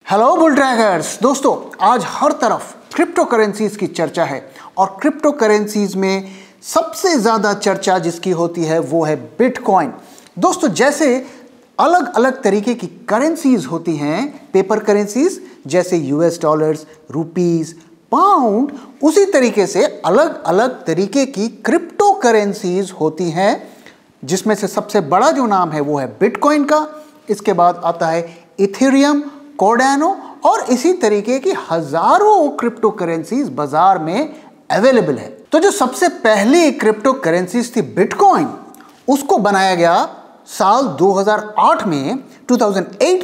Hello bull trackers दोस्तों, आज हर तरफ क्रिप्टो करेंसीज की चर्चा है और क्रिप्टो करेंसीज में सबसे ज़्यादा चर्चा जिसकी होती है वो है बिटकॉइन। दोस्तों, जैसे अलग अलग तरीके की करेंसीज होती हैं, पेपर करेंसीज जैसे यूएस डॉलर्स, रुपीस, पाउंड, उसी तरीके से अलग अलग तरीके की क्रिप्टो करेंसीज होती हैं, जिसमें से सबसे बड़ा जो नाम है वो है बिटकॉइन का। इसके बाद आता है इथेरियम, कार्डानो और इसी तरीके की हजारों क्रिप्टो करेंसीज बाजार में अवेलेबल है। तो जो सबसे पहली क्रिप्टो करेंसीज थी बिटकॉइन, उसको बनाया गया साल 2008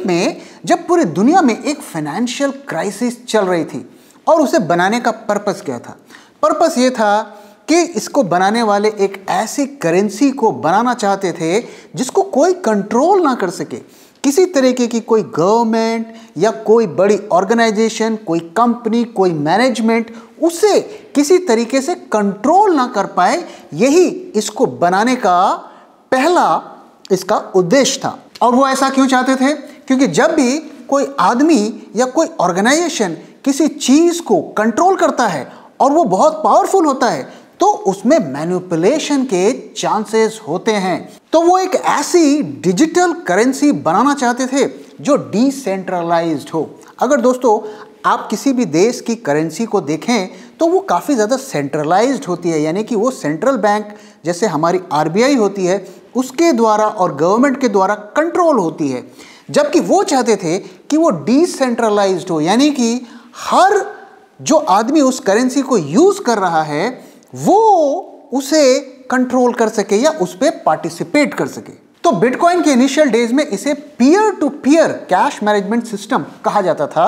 में, जब पूरी दुनिया में एक फाइनेंशियल क्राइसिस चल रही थी। और उसे बनाने का पर्पस क्या था? पर्पस ये था कि इसको बनाने वाले एक ऐसी करेंसी को बनाना चाहते थे जिसको कोई कंट्रोल ना कर सके। किसी तरीके की कोई गवर्नमेंट या कोई बड़ी ऑर्गेनाइजेशन, कोई कंपनी, कोई मैनेजमेंट उसे किसी तरीके से कंट्रोल ना कर पाए। यही इसको बनाने का पहला इसका उद्देश्य था। और वो ऐसा क्यों चाहते थे? क्योंकि जब भी कोई आदमी या कोई ऑर्गेनाइजेशन किसी चीज को कंट्रोल करता है और वो बहुत पावरफुल होता है, तो उसमें मैनिपुलेशन के चांसेस होते हैं। तो वो एक ऐसी डिजिटल करेंसी बनाना चाहते थे जो डिसेंट्रलाइज्ड हो। अगर दोस्तों आप किसी भी देश की करेंसी को देखें तो वो काफ़ी ज़्यादा सेंट्रलाइज्ड होती है, यानी कि वो सेंट्रल बैंक जैसे हमारी आरबीआई होती है उसके द्वारा और गवर्नमेंट के द्वारा कंट्रोल होती है। जबकि वो चाहते थे कि वो डिसेंट्रलाइज्ड हो, यानी कि हर जो आदमी उस करेंसी को यूज़ कर रहा है वो उसे कंट्रोल कर सके या उस पर पार्टिसिपेट कर सके। तो बिटकॉइन के इनिशियल डेज में इसे peer to peer cash management system कहा जाता था।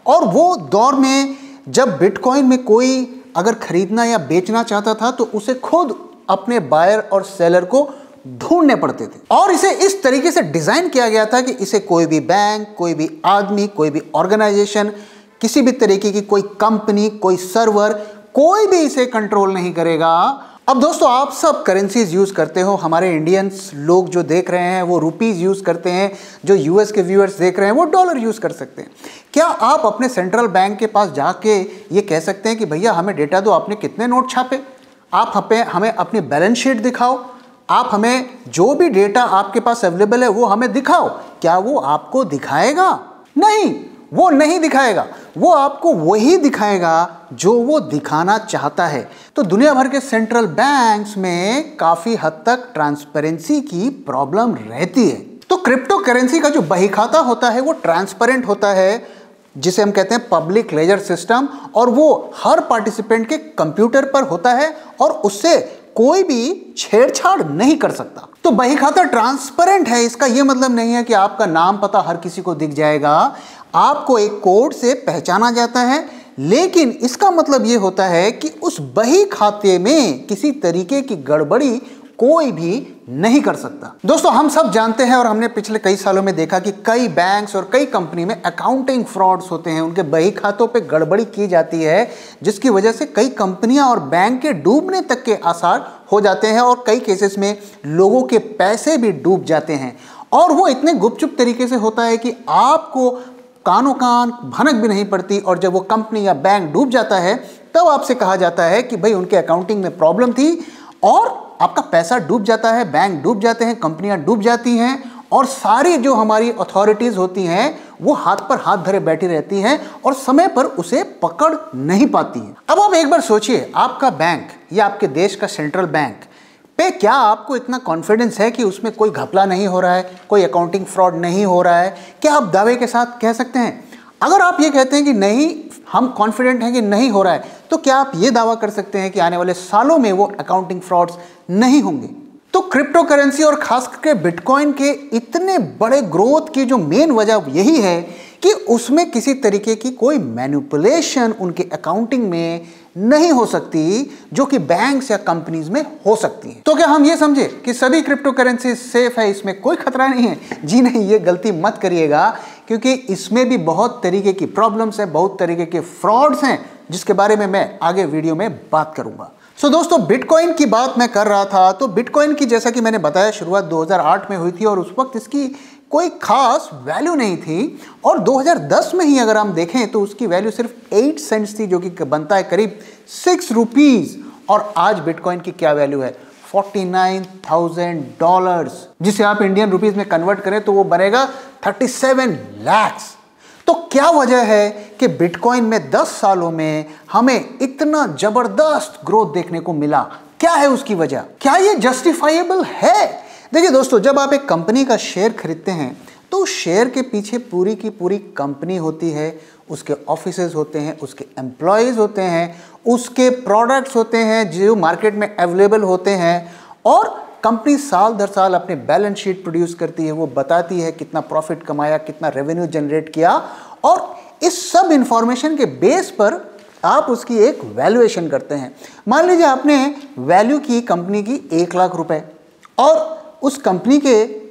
और वो दौर में जब बिटकॉइन में कोई अगर खरीदना या बेचना चाहता था तो उसे खुद अपने बायर और सेलर को ढूंढने पड़ते थे। और इसे इस तरीके से डिजाइन किया गया था कि इसे कोई भी बैंक, कोई भी आदमी, कोई भी ऑर्गेनाइजेशन, किसी भी तरीके की कोई कंपनी, कोई सर्वर, कोई भी इसे कंट्रोल नहीं करेगा। अब दोस्तों, आप सब करेंसीज यूज करते हो। हमारे इंडियंस लोग जो देख रहे हैं वो रुपीज यूज करते हैं, जो यूएस के व्यूअर्स देख रहे हैं वो डॉलर यूज कर सकते हैं। क्या आप अपने सेंट्रल बैंक के पास जाके ये कह सकते हैं कि भैया हमें डेटा दो, आपने कितने नोट छापे, आप हमें अपनी बैलेंस शीट दिखाओ, आप हमें जो भी डेटा आपके पास अवेलेबल है वो हमें दिखाओ? क्या वो आपको दिखाएगा? नहीं, वो नहीं दिखाएगा। वो आपको वही दिखाएगा जो वो दिखाना चाहता है। तो दुनिया भर के सेंट्रल बैंक्स में काफी हद तक ट्रांसपेरेंसी की प्रॉब्लम रहती है। तो क्रिप्टो करेंसी का जो बहीखाता होता है वो ट्रांसपेरेंट होता है, जिसे हम कहते हैं पब्लिक लेजर सिस्टम, और वो हर पार्टिसिपेंट के कंप्यूटर पर होता है और उससे कोई भी छेड़छाड़ नहीं कर सकता। तो बहीखाता ट्रांसपेरेंट है, इसका यह मतलब नहीं है कि आपका नाम पता हर किसी को दिख जाएगा। आपको एक कोड से पहचाना जाता है, लेकिन इसका मतलब यह होता है कि उस बही खाते में किसी तरीके की गड़बड़ी कोई भी नहीं कर सकता। दोस्तों, हम सब जानते हैं और हमने पिछले कई सालों में देखा कि कई बैंक्स और कई कंपनी में अकाउंटिंग फ्रॉड्स होते हैं, उनके बही खातों पे गड़बड़ी की जाती है, जिसकी वजह से कई कंपनियां और बैंक के डूबने तक के आसार हो जाते हैं और कई केसेस में लोगों के पैसे भी डूब जाते हैं। और वो इतने गुपचुप तरीके से होता है कि आपको कानों कान भनक भी नहीं पड़ती। और जब वो कंपनी या बैंक डूब जाता है तब आपसे कहा जाता है कि भाई उनके अकाउंटिंग में प्रॉब्लम थी, और आपका पैसा डूब जाता है, बैंक डूब जाते हैं, कंपनियां डूब जाती हैं, और सारी जो हमारी अथॉरिटीज होती हैं वो हाथ पर हाथ धरे बैठी रहती हैं और समय पर उसे पकड़ नहीं पाती हैं। अब आप एक बार सोचिए, आपका बैंक या आपके देश का सेंट्रल बैंक पे क्या आपको इतना कॉन्फिडेंस है कि उसमें कोई घपला नहीं हो रहा है, कोई अकाउंटिंग फ्रॉड नहीं हो रहा है? क्या आप दावे के साथ कह सकते हैं? अगर आप ये कहते हैं कि नहीं, हम कॉन्फिडेंट हैं कि नहीं हो रहा है, तो क्या आप ये दावा कर सकते हैं कि आने वाले सालों में वो अकाउंटिंग फ्रॉड्स नहीं होंगे? तो क्रिप्टो करेंसी और खास करके बिटकॉइन के इतने बड़े ग्रोथ की जो मेन वजह यही है कि उसमें किसी तरीके की कोई मैनिपुलेशन उनके अकाउंटिंग में नहीं हो सकती, जो कि बैंक्स या कंपनीज में हो सकती है। तो क्या हम ये समझे कि सभी क्रिप्टो करेंसी सेफ है, इसमें कोई खतरा नहीं है? जी नहीं, ये गलती मत करिएगा, क्योंकि इसमें भी बहुत तरीके की प्रॉब्लम्स हैं, बहुत तरीके के फ्रॉड्स हैं, जिसके बारे में मैं आगे वीडियो में बात करूंगा। सो दोस्तों, बिटकॉइन की बात मैं कर रहा था। तो बिटकॉइन की, जैसा कि मैंने बताया, शुरुआत 2008 में हुई थी और उस वक्त इसकी कोई खास वैल्यू नहीं थी और 2010 में ही अगर हम देखें तो उसकी वैल्यू सिर्फ 8 सेंट्स थी, जो कि बनता है करीब 6 रुपीज। और आज बिटकॉइन की क्या वैल्यू है? $49,000, जिसे आप इंडियन रुपीज में कन्वर्ट करें तो वो बनेगा 37 लाख। तो क्या वजह है कि बिटकॉइन में 10 सालों में हमें इतना जबरदस्त ग्रोथ देखने को मिला? क्या है उसकी वजह? क्या ये जस्टिफाइबल है? देखिए दोस्तों, जब आप एक कंपनी का शेयर खरीदते हैं तो शेयर के पीछे पूरी की पूरी कंपनी होती है, उसके ऑफिसेज होते हैं, उसके एम्प्लॉयज होते हैं, उसके प्रोडक्ट्स होते हैं जो मार्केट में अवेलेबल होते हैं, और कंपनी साल दर साल अपने बैलेंस शीट प्रोड्यूस करती है। वो बताती है कितना प्रॉफिट कमाया, कितना रेवेन्यू जनरेट किया, और इस सब इंफॉर्मेशन के बेस पर आप उसकी एक वैल्यूएशन करते हैं। मान लीजिए आपने वैल्यू की कंपनी की 1 लाख रुपए और उस कंपनी के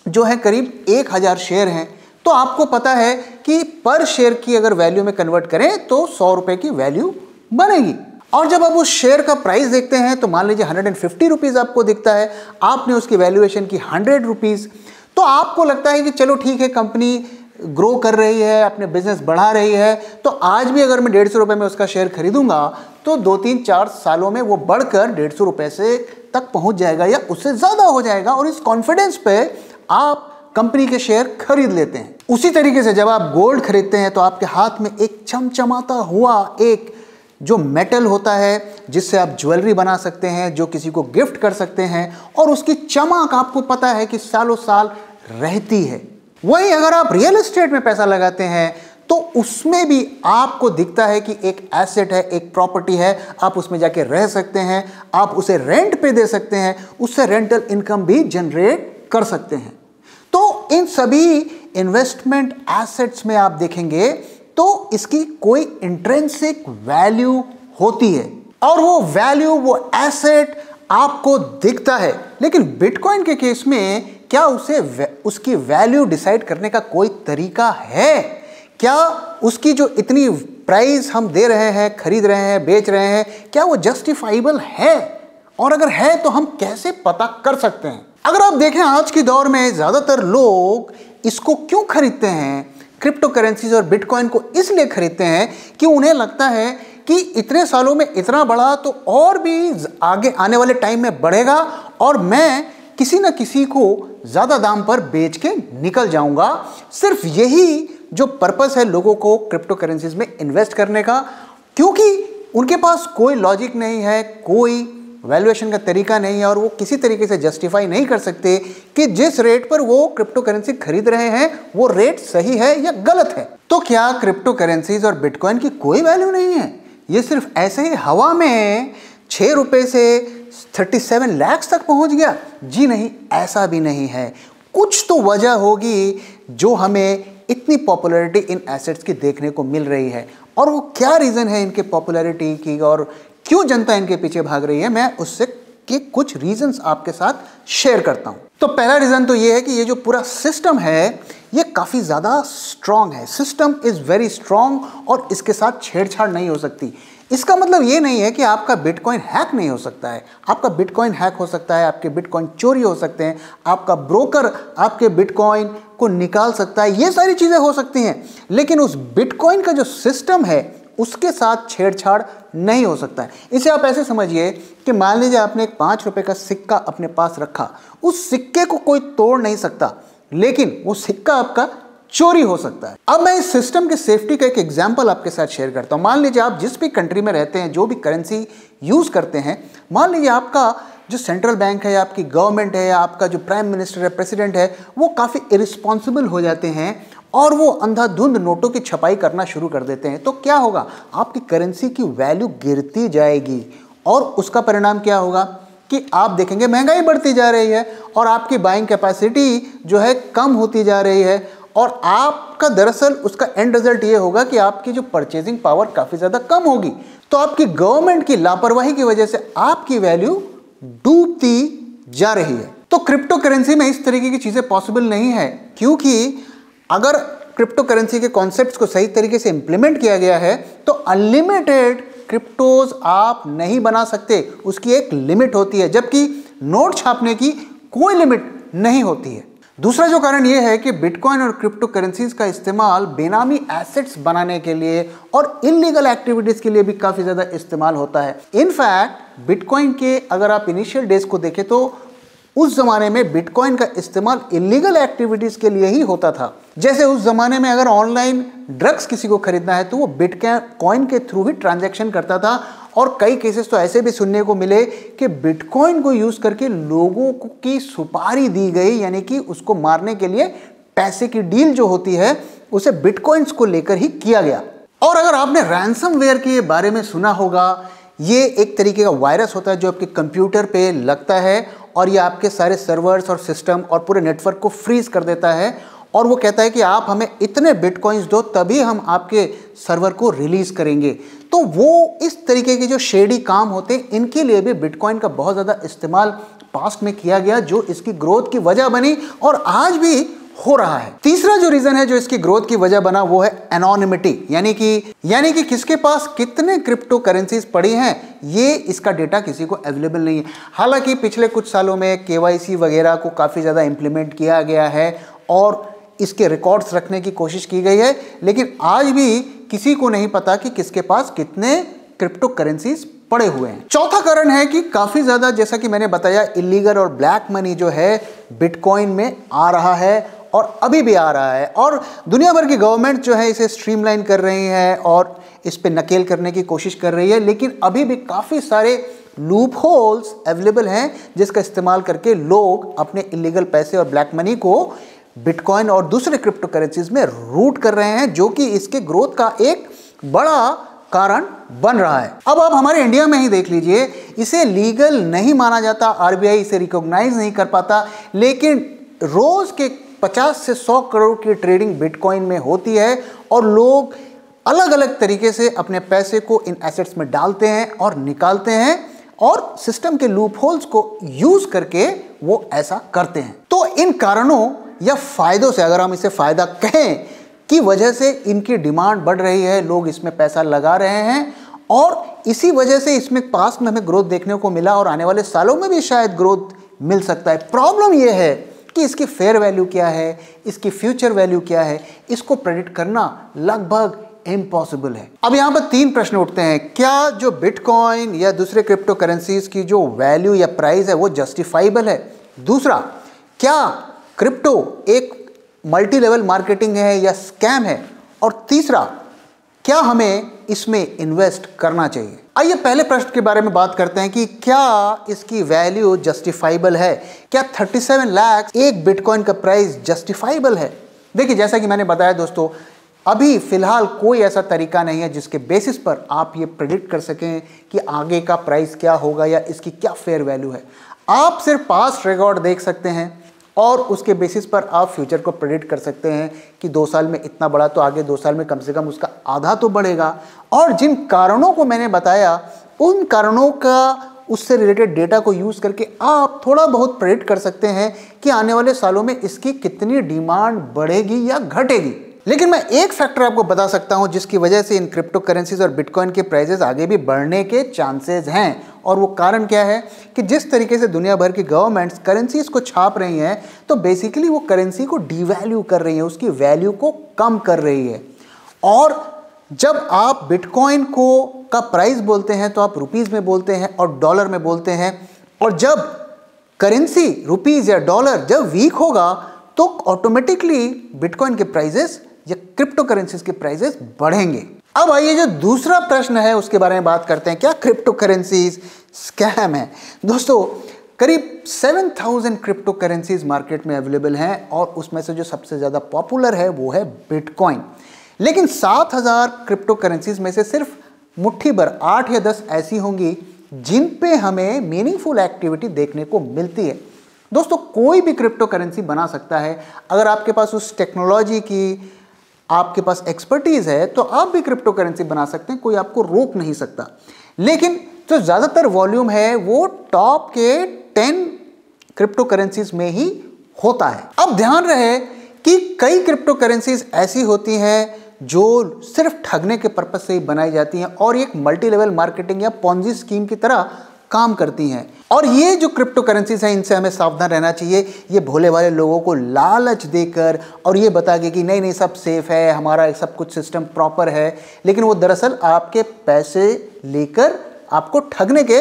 जो है करीब 1000 शेयर हैं, तो आपको पता है कि पर शेयर की अगर वैल्यू में कन्वर्ट करें तो 100 रुपए की वैल्यू बनेगी। और जब आप उस शेयर का प्राइस देखते हैं तो मान लीजिए 150 रुपीज़ आपको दिखता है, आपने उसकी वैल्यूएशन की 100 रुपीज़, तो आपको लगता है कि चलो ठीक है, कंपनी ग्रो कर रही है, अपने बिजनेस बढ़ा रही है, तो आज भी अगर मैं 150 रुपये में उसका शेयर खरीदूंगा तो 2-3-4 सालों में वो बढ़कर 150 रुपये से तक पहुंच जाएगा या उससे ज़्यादा हो जाएगा, और इस कॉन्फिडेंस पे आप कंपनी के शेयर खरीद लेते हैं। उसी तरीके से जब आप गोल्ड खरीदते हैं तो आपके हाथ में एक चमचमाता हुआ एक जो मेटल होता है जिससे आप ज्वेलरी बना सकते हैं, जो किसी को गिफ्ट कर सकते हैं, और उसकी चमक आपको पता है कि सालों साल रहती है। वहीं अगर आप रियल एस्टेट में पैसा लगाते हैं तो उसमें भी आपको दिखता है कि एक एसेट है, एक प्रॉपर्टी है, आप उसमें जाके रह सकते हैं, आप उसे रेंट पे दे सकते हैं, उससे रेंटल इनकम भी जनरेट कर सकते हैं। तो इन सभी इन्वेस्टमेंट एसेट्स में आप देखेंगे तो इसकी कोई इंट्रिंसिक वैल्यू होती है, और वो वैल्यू, वो एसेट आपको दिखता है। लेकिन बिटकॉइन के केस में क्या उसकी वैल्यू डिसाइड करने का कोई तरीका है? क्या उसकी जो इतनी प्राइस हम दे रहे हैं, खरीद रहे हैं, बेच रहे हैं, क्या वो जस्टिफाइबल है? और अगर है तो हम कैसे पता कर सकते हैं? अगर आप देखें आज के दौर में ज़्यादातर लोग इसको क्यों खरीदते हैं, क्रिप्टो करेंसीज और बिटकॉइन को इसलिए खरीदते हैं कि उन्हें लगता है कि इतने सालों में इतना बढ़ा तो और भी आगे आने वाले टाइम में बढ़ेगा, और मैं किसी न किसी को ज़्यादा दाम पर बेच के निकल जाऊंगा। सिर्फ यही जो पर्पस है लोगों को क्रिप्टो करेंसीज में इन्वेस्ट करने का, क्योंकि उनके पास कोई लॉजिक नहीं है, कोई वैल्यूएशन का तरीका नहीं है, और वो किसी तरीके से जस्टिफाई नहीं कर सकते कि जिस रेट पर वो क्रिप्टो करेंसी खरीद रहे हैं वो रेट सही है या गलत है। तो क्या क्रिप्टो करेंसीज और बिटकॉइन की कोई वैल्यू नहीं है? ये सिर्फ ऐसे ही हवा में 6 रुपए से 37 लाख तक पहुंच गया? जी नहीं, ऐसा भी नहीं है। कुछ तो वजह होगी जो हमें इतनी पॉपुलैरिटी इन एसेट्स की देखने को मिल रही है, और वो क्या रीज़न है इनके पॉपुलैरिटी की और क्यों जनता इनके पीछे भाग रही है, मैं उससे के कुछ रीजंस आपके साथ शेयर करता हूं। तो पहला रीजन तो ये है कि ये जो पूरा सिस्टम है ये काफ़ी ज़्यादा स्ट्रांग है। सिस्टम इज़ वेरी स्ट्रांग और इसके साथ छेड़छाड़ नहीं हो सकती। इसका मतलब ये नहीं है कि आपका बिटकॉइन हैक नहीं हो सकता है। आपका बिटकॉइन हैक हो सकता है, आपके बिटकॉइन चोरी हो सकते हैं, आपका ब्रोकर आपके बिटकॉइन को निकाल सकता है, ये सारी चीज़ें हो सकती हैं, लेकिन उस बिटकॉइन का जो सिस्टम है उसके साथ छेड़छाड़ नहीं हो सकता है। इसे आप ऐसे समझिए कि मान लीजिए आपने एक 5 रुपए का सिक्का अपने पास रखा, उस सिक्के को कोई तोड़ नहीं सकता, लेकिन वो सिक्का आपका चोरी हो सकता है। अब मैं इस सिस्टम के सेफ्टी का एक एग्जांपल आपके साथ शेयर करता हूं। मान लीजिए आप जिस भी कंट्री में रहते हैं, जो भी करेंसी यूज करते हैं, मान लीजिए आपका जो सेंट्रल बैंक है, आपकी गवर्नमेंट है, या आपका जो प्राइम मिनिस्टर है, प्रेसिडेंट है, वो काफ़ी इरिस्पॉन्सिबल हो जाते हैं और वो अंधाधुंध नोटों की छपाई करना शुरू कर देते हैं। तो क्या होगा? आपकी करेंसी की वैल्यू गिरती जाएगी और उसका परिणाम क्या होगा कि आप देखेंगे महंगाई बढ़ती जा रही है और आपकी बाइंग कैपेसिटी जो है कम होती जा रही है, और आपका दरअसल उसका एंड रिजल्ट ये होगा कि आपकी जो परचेजिंग पावर काफ़ी ज़्यादा कम होगी। तो आपकी गवर्नमेंट की लापरवाही की वजह से आपकी वैल्यू डूबती जा रही है। तो क्रिप्टो करेंसी में इस तरीके की चीज़ें पॉसिबल नहीं है, क्योंकि अगर क्रिप्टो करेंसी के कॉन्सेप्ट्स को सही तरीके से इंप्लीमेंट किया गया है तो अनलिमिटेड क्रिप्टोज आप नहीं बना सकते, उसकी एक लिमिट होती है, जबकि नोट छापने की कोई लिमिट नहीं होती है। दूसरा जो कारण यह है कि बिटकॉइन और क्रिप्टो करेंसीज का इस्तेमाल बेनामी एसेट्स बनाने के लिए और इलीगल एक्टिविटीज के लिए भी काफी ज्यादा इस्तेमाल होता है। इनफैक्ट बिटकॉइन के अगर आप इनिशियल डेज को देखें तो उस जमाने में बिटकॉइन का इस्तेमाल इलीगल एक्टिविटीज के लिए ही होता था। जैसे उस जमाने में अगर ऑनलाइन ड्रग्स किसी को खरीदना है तो वो बिटकॉइन के थ्रू ही ट्रांजैक्शन करता था, और कई केसेस तो ऐसे भी सुनने को मिले कि बिटकॉइन को यूज करके लोगों की सुपारी दी गई, यानी कि उसको मारने के लिए पैसे की डील जो होती है उसे बिटकॉइंस को लेकर ही किया गया। और अगर आपने रैंसमवेयर के बारे में सुना होगा, ये एक तरीके का वायरस होता है जो आपके कंप्यूटर पे लगता है और ये आपके सारे सर्वर्स और सिस्टम और पूरे नेटवर्क को फ्रीज कर देता है, और वो कहता है कि आप हमें इतने बिटकॉइंस दो तभी हम आपके सर्वर को रिलीज करेंगे। तो वो इस तरीके के जो शेडी काम होते हैं इनके लिए भी बिटकॉइन का बहुत ज़्यादा इस्तेमाल पास्ट में किया गया, जो इसकी ग्रोथ की वजह बनी और आज भी हो रहा है। तीसरा जो रीजन है जो इसकी ग्रोथ की वजह बना वो है एनोनिमिटी, यानी कि किसके पास कितने क्रिप्टो करेंसीज पड़ी हैं ये इसका डेटा किसी को अवेलेबल नहीं है। हालांकि पिछले कुछ सालों में केवाईसी वगैरह को काफ़ी ज़्यादा इंप्लीमेंट किया गया है और इसके रिकॉर्ड्स रखने की कोशिश की गई है, लेकिन आज भी किसी को नहीं पता कि किसके पास कितने क्रिप्टो करेंसीज पड़े हुए हैं। चौथा कारण है कि काफी ज्यादा, जैसा कि मैंने बताया, इलीगल और ब्लैक मनी जो है बिटकॉइन में आ रहा है और अभी भी आ रहा है, और दुनिया भर की गवर्नमेंट जो है इसे स्ट्रीमलाइन कर रही है और इस पे नकेल करने की कोशिश कर रही है, लेकिन अभी भी काफी सारे लूप होल्स अवेलेबल हैं जिसका इस्तेमाल करके लोग अपने इलीगल पैसे और ब्लैक मनी को बिटकॉइन और दूसरे क्रिप्टो करेंसीज में रूट कर रहे हैं, जो कि इसके ग्रोथ का एक बड़ा कारण बन रहा है। अब आप हमारे इंडिया में ही देख लीजिए, इसे लीगल नहीं माना जाता, आरबीआई इसे रिकॉग्नाइज नहीं कर पाता, लेकिन रोज के 50 से 100 करोड़ की ट्रेडिंग बिटकॉइन में होती है और लोग अलग अलग तरीके से अपने पैसे को इन एसेट्स में डालते हैं और निकालते हैं और सिस्टम के लूप होल्स को यूज करके वो ऐसा करते हैं। तो इन कारणों या फायदों से, अगर हम इसे फायदा कहें, की वजह से इनकी डिमांड बढ़ रही है, लोग इसमें पैसा लगा रहे हैं और इसी वजह से इसमें पास्ट में हमें ग्रोथ देखने को मिला और आने वाले सालों में भी शायद ग्रोथ मिल सकता है। प्रॉब्लम यह है कि इसकी फेयर वैल्यू क्या है, इसकी फ्यूचर वैल्यू क्या है, इसको प्रेडिक्ट करना लगभग इम्पॉसिबल है। अब यहाँ पर 3 प्रश्न उठते हैं। क्या जो बिटकॉइन या दूसरे क्रिप्टो करेंसीज की जो वैल्यू या प्राइस है वो जस्टिफाइबल है? दूसरा, क्या क्रिप्टो एक मल्टी लेवल मार्केटिंग है या स्कैम है? और तीसरा, क्या हमें इसमें इन्वेस्ट करना चाहिए? आइए पहले प्रश्न के बारे में बात करते हैं कि क्या इसकी वैल्यू जस्टिफाइबल है। क्या 37 लाख एक बिटकॉइन का प्राइस जस्टिफाइबल है? देखिए, जैसा कि मैंने बताया दोस्तों, अभी फिलहाल कोई ऐसा तरीका नहीं है जिसके बेसिस पर आप ये प्रेडिक्ट कर सकें कि आगे का प्राइस क्या होगा या इसकी क्या फेयर वैल्यू है। आप सिर्फ पास्ट रिकॉर्ड देख सकते हैं और उसके बेसिस पर आप फ्यूचर को प्रेडिक्ट कर सकते हैं कि 2 साल में इतना बढ़ा तो आगे 2 साल में कम से कम उसका आधा तो बढ़ेगा। और जिन कारणों को मैंने बताया, उन कारणों का उससे रिलेटेड डेटा को यूज़ करके आप थोड़ा बहुत प्रेडिक्ट कर सकते हैं कि आने वाले सालों में इसकी कितनी डिमांड बढ़ेगी या घटेगी। लेकिन मैं एक फैक्टर आपको बता सकता हूं जिसकी वजह से इन क्रिप्टो करेंसीज और बिटकॉइन के प्राइसेस आगे भी बढ़ने के चांसेस हैं, और वो कारण क्या है कि जिस तरीके से दुनिया भर की गवर्नमेंट्स करेंसीज को छाप रही हैं, तो बेसिकली वो करेंसी को डीवैल्यू कर रही है, उसकी वैल्यू को कम कर रही है। और जब आप बिटकॉइन को का प्राइस बोलते हैं तो आप रुपीज़ में बोलते हैं और डॉलर में बोलते हैं, और जब करेंसी रुपीज़ या डॉलर जब वीक होगा तो ऑटोमेटिकली बिटकॉइन के प्राइजेस या क्रिप्टो करेंसीज के प्राइसेस बढ़ेंगे। अब आइए जो दूसरा प्रश्न है उसके बारे में बात करते हैं। क्या क्रिप्टो करेंसीज स्कैम है? दोस्तों, करीब 7000 क्रिप्टो करेंसीज मार्केट में अवेलेबल हैं और उसमें से जो सबसे ज़्यादा पॉपुलर है वो है बिटकॉइन। लेकिन 7000 क्रिप्टो करेंसीज में से सिर्फ मुट्ठी भर 8 या 10 ऐसी होंगी जिन पे हमें मीनिंगफुल एक्टिविटी देखने को मिलती है। दोस्तों, कोई भी क्रिप्टो करेंसी बना सकता है। अगर आपके पास उस टेक्नोलॉजी की आपके पास एक्सपर्टीज है तो आप भी क्रिप्टो करेंसी बना सकते हैं, कोई आपको रोक नहीं सकता। लेकिन जो ज़्यादातर वॉल्यूम है वो टॉप के 10 क्रिप्टो करेंसीज में ही होता है। अब ध्यान रहे कि कई क्रिप्टो करेंसीज ऐसी होती हैं जो सिर्फ ठगने के पर्पज से ही बनाई जाती हैं और एक मल्टी लेवल मार्केटिंग या पॉन्जी स्कीम की तरह काम करती हैं। और ये जो क्रिप्टो करेंसीज हैं, इनसे हमें सावधान रहना चाहिए। ये भोले वाले लोगों को लालच देकर और ये बता के कि नहीं नहीं सब सेफ है, हमारा सब कुछ सिस्टम प्रॉपर है, लेकिन वो दरअसल आपके पैसे लेकर आपको ठगने के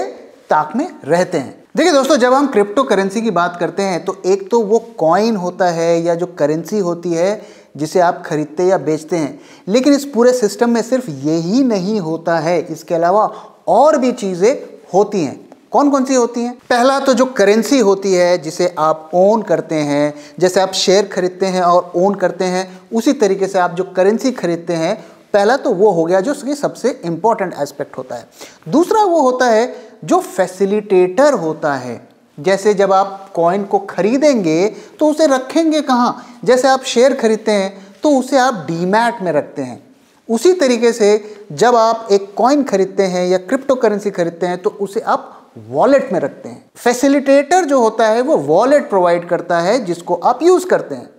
ताक में रहते हैं। देखिए दोस्तों, जब हम क्रिप्टो करेंसी की बात करते हैं तो एक तो वो कॉइन होता है या जो करेंसी होती है जिसे आप खरीदते या बेचते हैं, लेकिन इस पूरे सिस्टम में सिर्फ यही नहीं होता है, इसके अलावा और भी चीज़ें होती हैं। कौन कौन सी होती हैं? पहला तो जो करेंसी होती है जिसे आप ओन करते हैं, जैसे आप शेयर खरीदते हैं और ओन करते हैं, उसी तरीके से आप जो करेंसी खरीदते हैं, पहला तो वो हो गया जो सबसे इंपॉर्टेंट एस्पेक्ट होता है। दूसरा वो होता है जो फैसिलिटेटर होता है। जैसे जब आप कॉइन को खरीदेंगे तो उसे रखेंगे कहाँ? जैसे आप शेयर खरीदते हैं तो उसे आप डीमैट में रखते हैं, उसी तरीके से जब आप एक कॉइन खरीदते हैं या क्रिप्टो करेंसी खरीदते हैं तो उसे आप वॉलेट में रखते हैं। फैसिलिटेटर जो होता है वो वॉलेट प्रोवाइड करता है जिसको आप यूज करते हैं।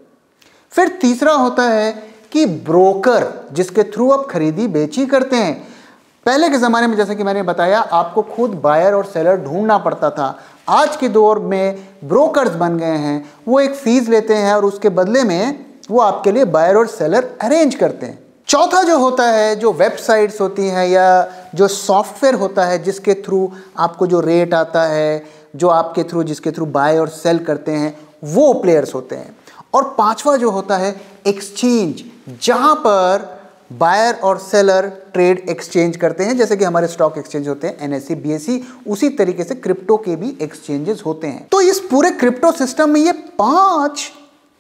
फिर तीसरा होता है कि ब्रोकर, जिसके थ्रू आप खरीदी बेची करते हैं। पहले के ज़माने में जैसे कि मैंने बताया, आपको खुद बायर और सेलर ढूंढना पड़ता था। आज के दौर में ब्रोकर्स बन गए हैं, वो एक फीस लेते हैं और उसके बदले में वो आपके लिए बायर और सेलर अरेंज करते हैं। चौथा जो होता है, जो वेबसाइट्स होती हैं या जो सॉफ्टवेयर होता है जिसके थ्रू आपको जो रेट आता है, जो आपके थ्रू जिसके थ्रू बाय और सेल करते हैं, वो प्लेयर्स होते हैं। और पांचवा जो होता है एक्सचेंज, जहां पर बायर और सेलर ट्रेड एक्सचेंज करते हैं, जैसे कि हमारे स्टॉक एक्सचेंज होते हैं NSE, BSE, उसी तरीके से क्रिप्टो के भी एक्सचेंजेस होते हैं। तो इस पूरे क्रिप्टो सिस्टम में ये 5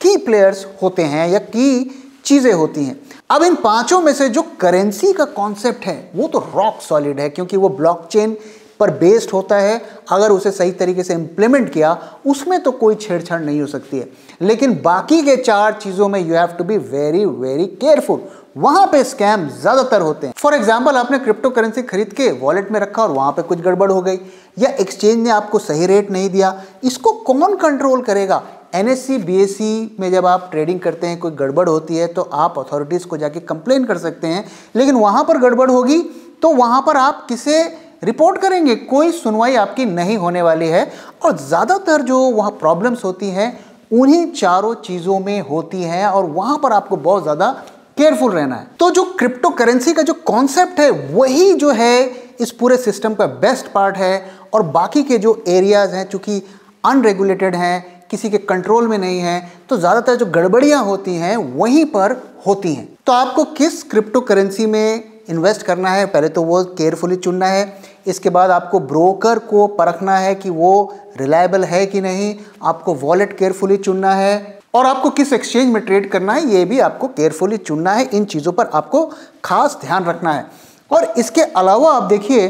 की प्लेयर्स होते हैं या की चीजें होती हैं। अब इन पांचों में से जो करेंसी का कॉन्सेप्ट है वो तो रॉक सॉलिड है, क्योंकि वो ब्लॉकचेन पर बेस्ड होता है। अगर उसे सही तरीके से इंप्लीमेंट किया, उसमें तो कोई छेड़छाड़ नहीं हो सकती है। लेकिन बाकी के 4 चीजों में you have to be very very careful, वहां पे स्कैम ज्यादातर होते हैं। फॉर एग्जाम्पल, आपने क्रिप्टो करेंसी खरीद के वॉलेट में रखा और वहां पे कुछ गड़बड़ हो गई, या एक्सचेंज ने आपको सही रेट नहीं दिया, इसको कौन कंट्रोल करेगा? NSE, BSE में जब आप ट्रेडिंग करते हैं, कोई गड़बड़ होती है तो आप अथॉरिटीज़ को जाके कंप्लेन कर सकते हैं, लेकिन वहाँ पर गड़बड़ होगी तो वहाँ पर आप किसे रिपोर्ट करेंगे? कोई सुनवाई आपकी नहीं होने वाली है। और ज़्यादातर जो वहाँ प्रॉब्लम्स होती हैं उन्हीं 4 चीज़ों में होती हैं, और वहाँ पर आपको बहुत ज़्यादा केयरफुल रहना है। तो जो क्रिप्टो करेंसी का जो कॉन्सेप्ट है वही जो है इस पूरे सिस्टम का बेस्ट पार्ट है, और बाकी के जो एरियाज़ हैं चूँकि अनरेगुलेटेड हैं, किसी के कंट्रोल में नहीं है, तो ज़्यादातर जो गड़बड़ियाँ होती हैं वहीं पर होती हैं। तो आपको किस क्रिप्टो करेंसी में इन्वेस्ट करना है, पहले तो वो केयरफुली चुनना है। इसके बाद आपको ब्रोकर को परखना है कि वो रिलायबल है कि नहीं, आपको वॉलेट केयरफुली चुनना है, और आपको किस एक्सचेंज में ट्रेड करना है ये भी आपको केयरफुली चुनना है। इन चीज़ों पर आपको खास ध्यान रखना है। और इसके अलावा आप देखिए,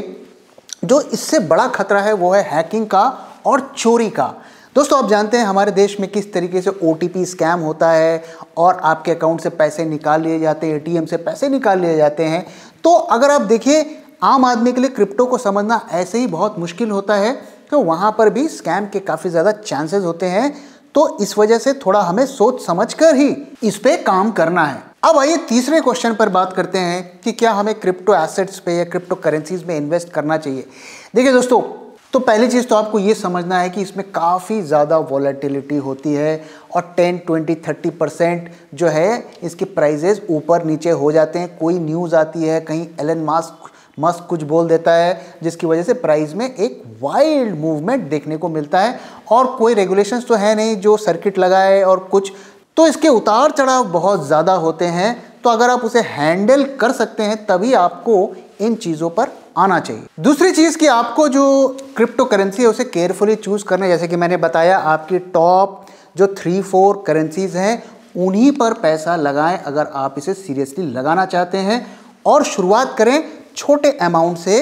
जो इससे बड़ा खतरा है वो है हैकिंग का और चोरी का। दोस्तों, आप जानते हैं हमारे देश में किस तरीके से OTP स्कैम होता है और आपके अकाउंट से पैसे निकाल लिए जाते हैं, ATM से पैसे निकाल लिए जाते हैं। तो अगर आप देखिए, आम आदमी के लिए क्रिप्टो को समझना ऐसे ही बहुत मुश्किल होता है, तो वहाँ पर भी स्कैम के काफ़ी ज़्यादा चांसेस होते हैं। तो इस वजह से थोड़ा हमें सोच समझकर ही इस पे काम करना है। अब आइए तीसरे क्वेश्चन पर बात करते हैं कि क्या हमें क्रिप्टो एसेट्स पे या क्रिप्टो करेंसीज में इन्वेस्ट करना चाहिए। देखिए दोस्तों, तो पहली चीज़ तो आपको ये समझना है कि इसमें काफ़ी ज़्यादा वॉलेटिलिटी होती है, और 10, 20, 30% जो है इसके प्राइजेस ऊपर नीचे हो जाते हैं। कोई न्यूज़ आती है, कहीं एलन मस्क कुछ बोल देता है, जिसकी वजह से प्राइस में एक वाइल्ड मूवमेंट देखने को मिलता है, और कोई रेगुलेशंस तो है नहीं जो सर्किट लगाए और कुछ, तो इसके उतार चढ़ाव बहुत ज़्यादा होते हैं। तो अगर आप उसे हैंडल कर सकते हैं तभी आपको इन चीज़ों पर आना चाहिए। दूसरी चीज़ कि आपको जो क्रिप्टो करेंसी है उसे केयरफुली चूज़ करना है। जैसे कि मैंने बताया, आपकी टॉप जो 3-4 करेंसीज हैं उन्हीं पर पैसा लगाएं अगर आप इसे सीरियसली लगाना चाहते हैं, और शुरुआत करें छोटे अमाउंट से,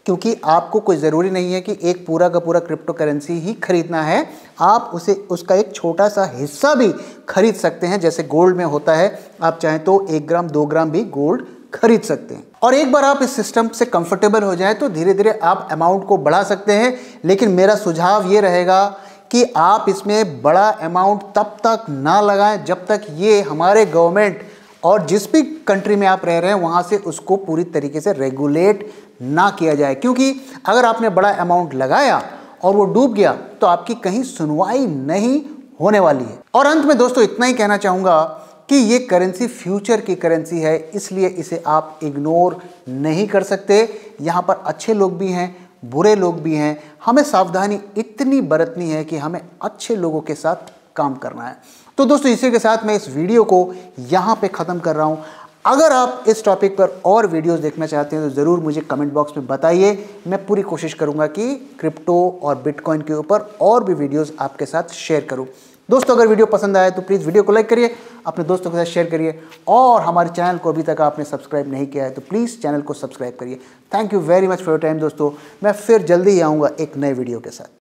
क्योंकि आपको कोई ज़रूरी नहीं है कि एक पूरा का पूरा क्रिप्टो करेंसी ही खरीदना है। आप उसका एक छोटा सा हिस्सा भी खरीद सकते हैं, जैसे गोल्ड में होता है। आप चाहें तो 1 ग्राम 2 ग्राम भी गोल्ड खरीद सकते हैं। और एक बार आप इस सिस्टम से कंफर्टेबल हो जाए तो धीरे धीरे आप अमाउंट को बढ़ा सकते हैं। लेकिन मेरा सुझाव ये रहेगा कि आप इसमें बड़ा अमाउंट तब तक ना लगाएं जब तक ये हमारे गवर्नमेंट और जिस भी कंट्री में आप रह रहे हैं वहाँ से उसको पूरी तरीके से रेगुलेट ना किया जाए, क्योंकि अगर आपने बड़ा अमाउंट लगाया और वो डूब गया तो आपकी कहीं सुनवाई नहीं होने वाली है। और अंत में दोस्तों इतना ही कहना चाहूँगा कि ये करेंसी फ्यूचर की करेंसी है, इसलिए इसे आप इग्नोर नहीं कर सकते। यहाँ पर अच्छे लोग भी हैं, बुरे लोग भी हैं। हमें सावधानी इतनी बरतनी है कि हमें अच्छे लोगों के साथ काम करना है। तो दोस्तों इसी के साथ मैं इस वीडियो को यहाँ पे ख़त्म कर रहा हूँ। अगर आप इस टॉपिक पर और वीडियोस देखना चाहते हैं तो ज़रूर मुझे कमेंट बॉक्स में बताइए। मैं पूरी कोशिश करूँगा कि क्रिप्टो और बिटकॉइन के ऊपर और भी वीडियोस आपके साथ शेयर करूँ। दोस्तों अगर वीडियो पसंद आया तो प्लीज़ वीडियो को लाइक करिए, अपने दोस्तों के साथ शेयर करिए, और हमारे चैनल को अभी तक आपने सब्सक्राइब नहीं किया है तो प्लीज़ चैनल को सब्सक्राइब करिए। Thank you very much for your time दोस्तों। मैं फिर जल्दी ही आऊँगा एक नए वीडियो के साथ।